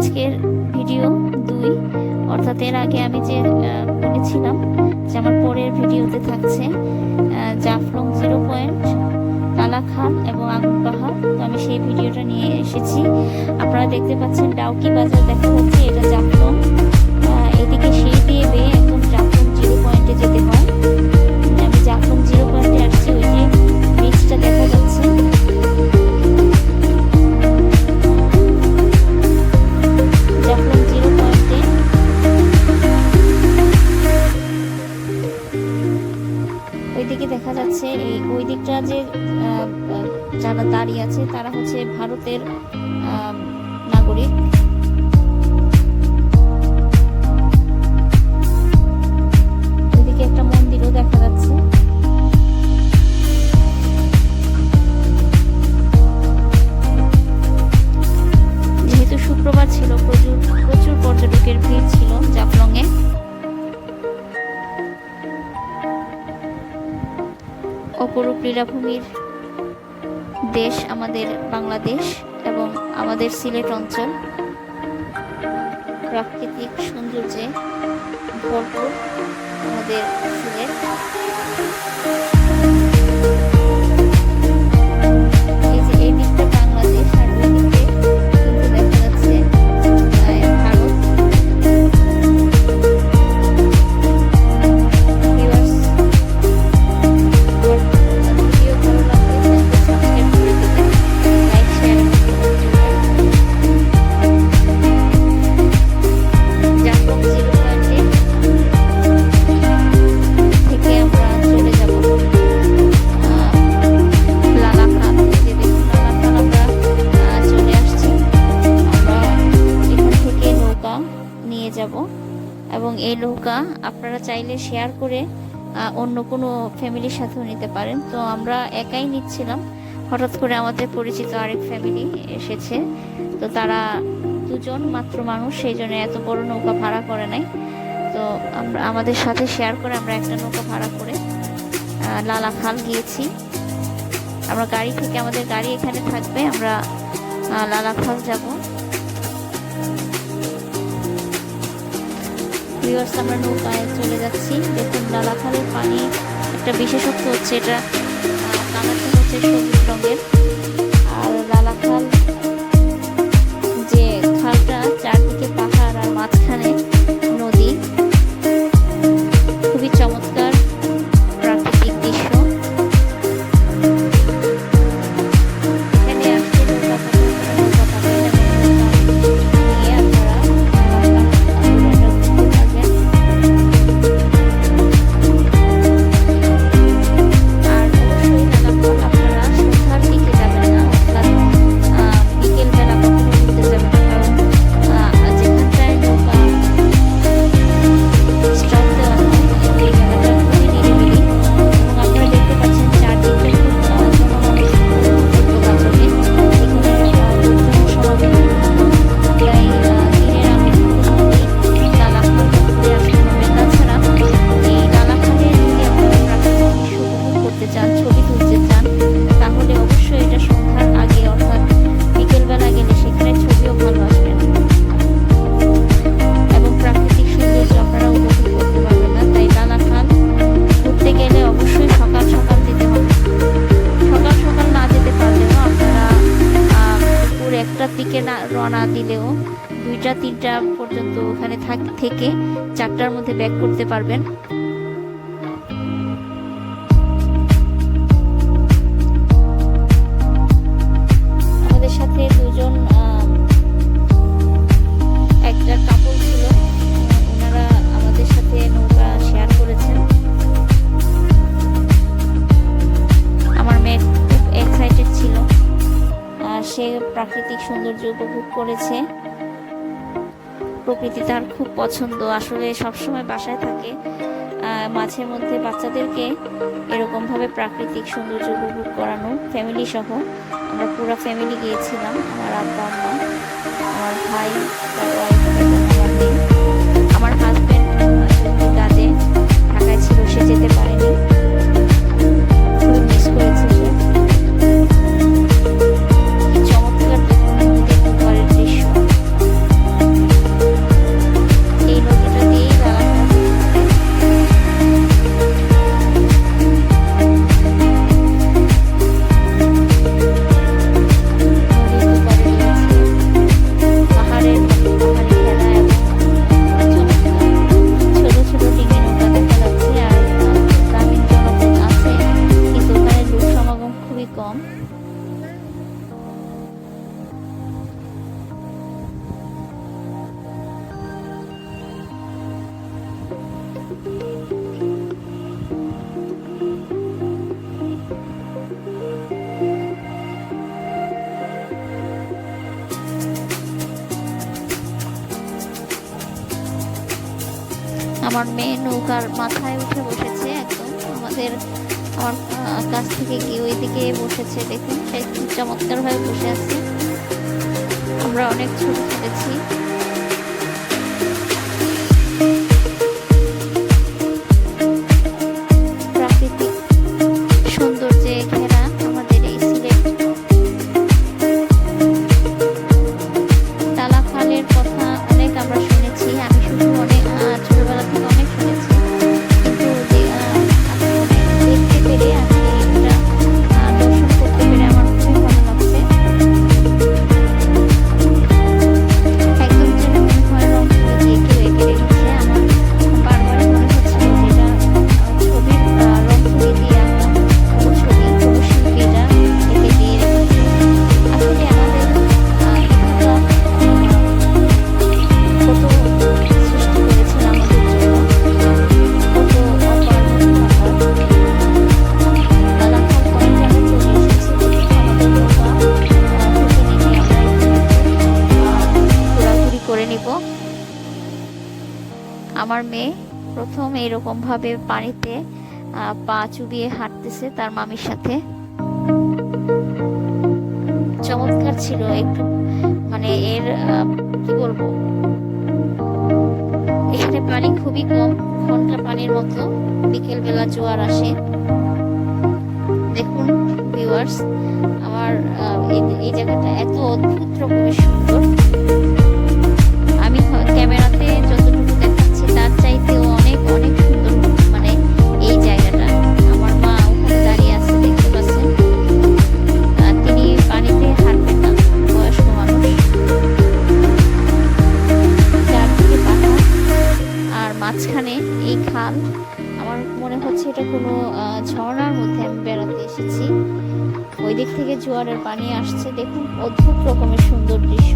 আজকের ভিডিও 2, অর্থাৎ এর আগে আমি যে বলেছিলাম যে আমার পরের ভিডিওতে থাকছে জাফলং 0 পয়েন্ট, কালাখাল এবং আগুন পাহাড়। তো আমি সেই ভিডিওটা নিয়ে এসেছি। আপনারা দেখতে পাচ্ছেন ডাউকি বাজার দেখা যাচ্ছে, এটা জাফলং। এদিকে সেই দিয়ে বেয়ে একদম জাফলং 0 পয়েন্টে যেতে হয়। আমি জাফলং 0 পয়েন্টে আসছি, ওই যে ব্রিজটা দেখা যাচ্ছে। জাফলং 0 পয়েন্টে ওইদিকে দেখা যাচ্ছে, ওই দিকটা যে যারা দাঁড়িয়ে আছে তারা হচ্ছে ভারতের নাগরিক। ওইদিকে একটা মন্দিরও দেখা যাচ্ছে। যেহেতু শুক্রবার ছিল, প্রচুর পর্যটকের ভিড় ছিল জাফলং এ। অপরূপ লীলাভূমির দেশ আমাদের বাংলাদেশ এবং আমাদের সিলেট অঞ্চল, প্রাকৃতিক সৌন্দর্যে ভরপুর আমাদের সিলেট। এই যে এই দিকটা বাংলাদেশ আর ওই দিকে কিন্তু দেখা যাচ্ছে ভারত। এবং এই নৌকা আপনারা চাইলে শেয়ার করে অন্য কোনো ফ্যামিলির সাথেও নিতে পারেন। তো আমরা একাই নিচ্ছিলাম, হঠাৎ করে আমাদের পরিচিত আরেক ফ্যামিলি এসেছে, তো তারা 2 জন মাত্র মানুষ, সেই জন্য এত বড় নৌকা ভাড়া করে নাই। তো আমরা আমাদের সাথে শেয়ার করে আমরা একটা নৌকা ভাড়া করে লালাখাল গিয়েছি। আমরা গাড়ি থেকে, আমাদের গাড়ি এখানে থাকবে, আমরা লালাখাল যাব। আমরা নৌকায় চলে যাচ্ছি। দেখুন লালাখালের পানি একটা বিশেষত্ব হচ্ছে, এটা কালারটা হচ্ছে সবুজ রঙের। আর লালাখাল যে খালটা, চারদিকে পাহাড় আর মাঝখানে নদী, খুবই চমৎকার প্রাকৃতিক দৃশ্য। এখানে আসলে রওনা দিলেও 2টা 3টা পর্যন্ত ওখানে থেকে 4টার মধ্যে ব্যাক করতে পারবেন। আমাদের সাথে 2 জন একটা কাপল ছিল, ওনারা আমাদের সাথে নৌকা শেয়ার করেছেন। আমার মেয়ে খুব এক্সাইটেড ছিল, সে প্রাকৃতিক সৌন্দর্য উপভোগ করেছে। প্রকৃতি তার খুব পছন্দ। আসলে সবসময় বাসায় থাকে, মাঝে মধ্যে বাচ্চাদেরকে এরকমভাবে প্রাকৃতিক সৌন্দর্য উপভোগ করানো, ফ্যামিলি সহ। আমরা পুরো ফ্যামিলি গিয়েছিলাম, আমার আব্বা আম্মা, আমার ভাই, তার ওয়াইফ এবং আমার মেয়ে। আমার হাজব্যান্ড কাজে ঢাকায় ছিল, সে যেতে পারেনি, খুব মিস করেছে সে। চমৎকার দৃশ্য। আমার মেয়ে নৌকার মাথায় উঠে বসেছে, একদম আমার কাছ থেকে গিয়ে ওইদিকে বসেছে। দেখুন সে খুব চমৎকার ভাবে বসে আছে। আমরা অনেক ছবি তুলেছি। প্রাকৃতিক সৌন্দর্যে ঘেরা আমাদের এই সিলেট। টালা খালের কথা অনেক আমরা শুনেছি, আমি শুধু অনেক ছোটবেলা থেকে অনেক শুনেছি, কিন্তু দেখতে পেরে আজকে এটা দর্শন করতে পেরে আমার খুবই ভালো লাগছে। একদম যেন মনে হয় রং তুলি দিয়ে কেউ এঁকে রেখেছে। আমার বারবারই মনে হচ্ছিল যেটা ছবির রং তুলি দিয়ে আঁকা কোনো ছবি, কোনো শিল্পী এটা এঁকে দিয়ে রেখেছে। আসলে আমাদের লেখকরা কত সৃষ্টি করেছেন আমাদের জন্য, কত অপার মনোভাব। লালাখাল পয়েন্টে আমরা চলে এসেছি। আমাদের নৌকা থেকে নেমে আমরা ঘোরাঘুরি করে নিব। আমার মেয়ে প্রথম এইরকম ভাবে পানিতে পা চুবিয়ে হাঁটতেছে তার মামির সাথে। চমৎকার ছিল একটু, মানে এর কি বলবো, এখানে পানি খুবই কম, ঘন্টা পানির মতো। বিকেল বেলা জোয়ার আসে। দেখুন ভিউয়ার্স, আমার এই জায়গাটা এত অদ্ভুত রকমের সুন্দর। আমি ক্যামেরাতে যতটুকু দেখাচ্ছি তার চাইতেও অনেক অনেক সুন্দর। মানে এই জায়গাটা, আমার মা ওখানে দাঁড়িয়ে আছে, দেখতে পাচ্ছেন। তিনি পানিতে হাঁটবেন না, বয়স্ক মানুষ। চারদিকে পাহাড় আর মাঝখানে এই খাল। আমার মনে হচ্ছে এটা কোনো ঝর্ণার মধ্যে আমি বেড়াতে এসেছি। ওই দিক থেকে জোয়ারের পানি আসছে। দেখুন অদ্ভুত রকমের সুন্দর দৃশ্য।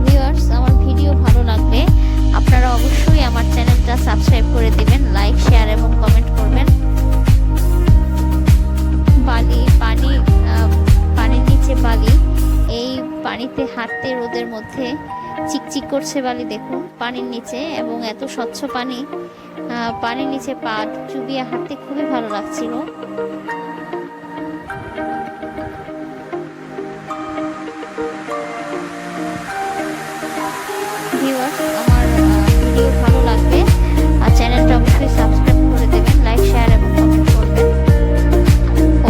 ভিউয়ার্স, আমার ভিডিও ভালো লাগলে আপনারা অবশ্যই আমার চ্যানেলটা সাবস্ক্রাইব করে দিবেন, লাইক, শেয়ার এবং কমেন্ট করবেন। বালি, পানির নিচে বালি, এই পানিতে হাঁটতে রোদের মধ্যে চিকচিক করছে বালি। দেখুন পানির নিচে, এবং এত স্বচ্ছ পানি, পানির নিচে পা চুবিয়ে হাঁটতে খুবই ভালো লাগছিল। ভিউয়ার্স, আমার ভিডিও ভালো লাগবে আর চ্যানেলটা অবশ্যই সাবস্ক্রাইব করে দেবেন, লাইক, শেয়ার এবং কমেন্ট করবেন।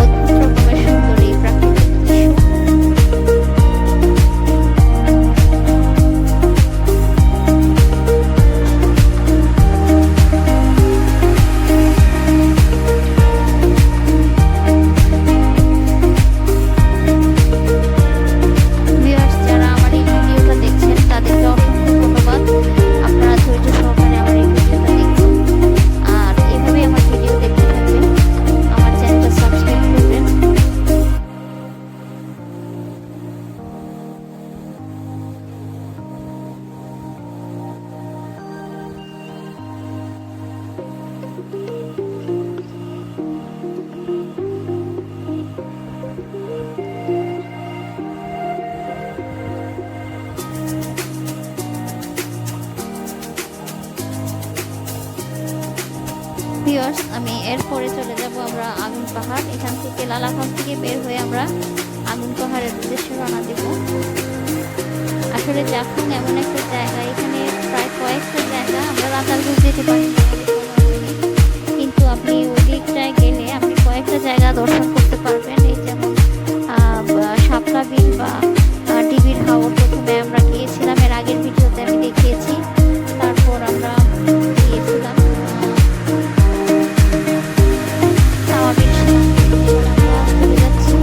অদ্ভুত রকমের সুন্দর এই প্রাকৃতিক দৃশ্য। ভিউয়ার্স, যারা আমার এই ভিডিওটা দেখছেন তাদেরকে অসংখ্য ধন্যবাদ। আপনারা ধৈর্য সহকারে আমার এই ভিডিওটা দেখছেন, আর এভাবেই আমার ভিডিও দেখতে থাকবেন। আমার চ্যানেলটা সাবস্ক্রাইব করবেন। ভিউয়ার্স, আমি এরপরে চলে যাব আমরা আগুন পাহাড়। এখান থেকে লালাখাল থেকে বের হয়ে আমরা আগুন পাহাড়ের উদ্দেশ্যে রওনা দেব। আসলে জাফলং এমন একটা জায়গা, এখানে প্রায় কয়েকটা জায়গা আমরা রাতারগুল যেতে পারি না, আমাদের সময় হয়নি। কিন্তু আপনি ওই দিকটায় গেলে আপনি কয়েকটা জায়গা দর্শন করতে পারবেন। এই যেমন শাপলা বিল বা ডিবির হাওর, প্রথমে আমরা গিয়েছিলাম, এর আগের ভিডিওতে আমি দেখিয়েছি। তারপর আমরা গিয়েছিলাম তাওয়াবির শিলা। আমরা চলে যাচ্ছি।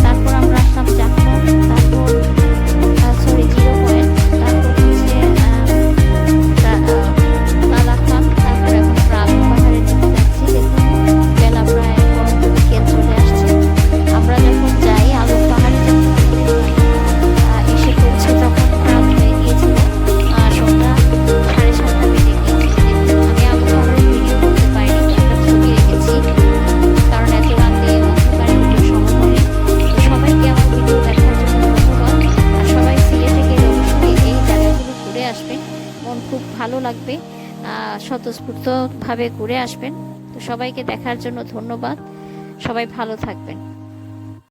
তারপর আমরা আসলাম জাফলং, তারপর জিরো পয়েন্ট, তারপর হচ্ছে লালাখাল, তারপর এখন আমরা আগুন পাহাড়ের দিকে যাচ্ছি। দেখুন বেলা প্রায় 12 বিকেল চলে ভালো লাগবে, স্বতঃস্ফূর্তভাবে ঘুরে আসবেন। তো সবাইকে দেখার জন্য ধন্যবাদ। সবাই ভালো থাকবেন।